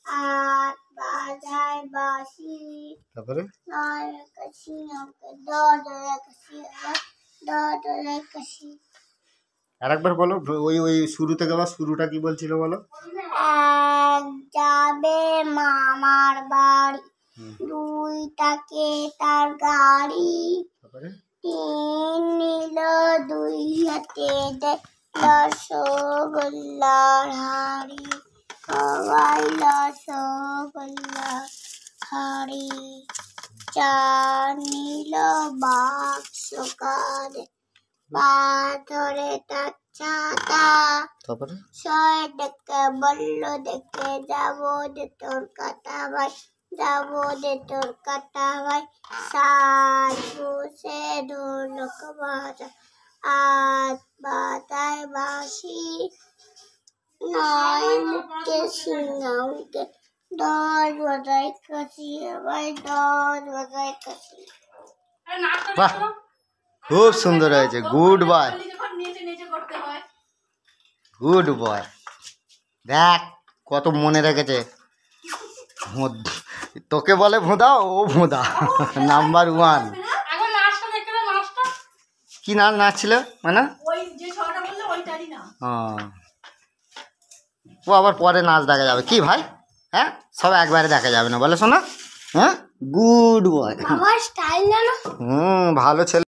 আট বাজায় বাঁশি তারপরে নয় একাশি দশ একাশি। আরেকবার বলো, ওই ওই শুরু থেকে আবার শুরুটা কি বলছিল বলো। এক যাবে মামার বাড়ি, দুই তাকে তার গাড়ি, তারপরে তিন নিল দুই হাতে রসগোল্লার হাড়ি, সবাই রসগোল্লার হাড়ি, চার নিল বাক্স কাঁধে, পাথরে তার ছাতা, তারপরে ছয় ডেকে বলল দেখে যাবো যে তোর কাটা ভাই, যাবো যে তোর কাটা ভাই, সাত বসে ঢোলক বাজা, আট বাজায় বাঁশি, নয় মুখে সিংহাউকে, দশ বাজায় কাশি ভাই, দশ বাজায় কাশি। বাহ, খুব সুন্দর হয়েছে। Good boy, good boy. দেখ কত মনে রেখেছে। তোকে বলে ভোঁদা, ও ভোঁদা নাম্বার 1। কি নাচ নাচছিল মানে? ও আবার পরে নাচ দেখা যাবে কি ভাই? হ্যাঁ, সব একবারে দেখা যাবে না বলে শোনা। হ্যাঁ, গুড বয়। আমার স্টাইল জানো? ভালো ছেলে।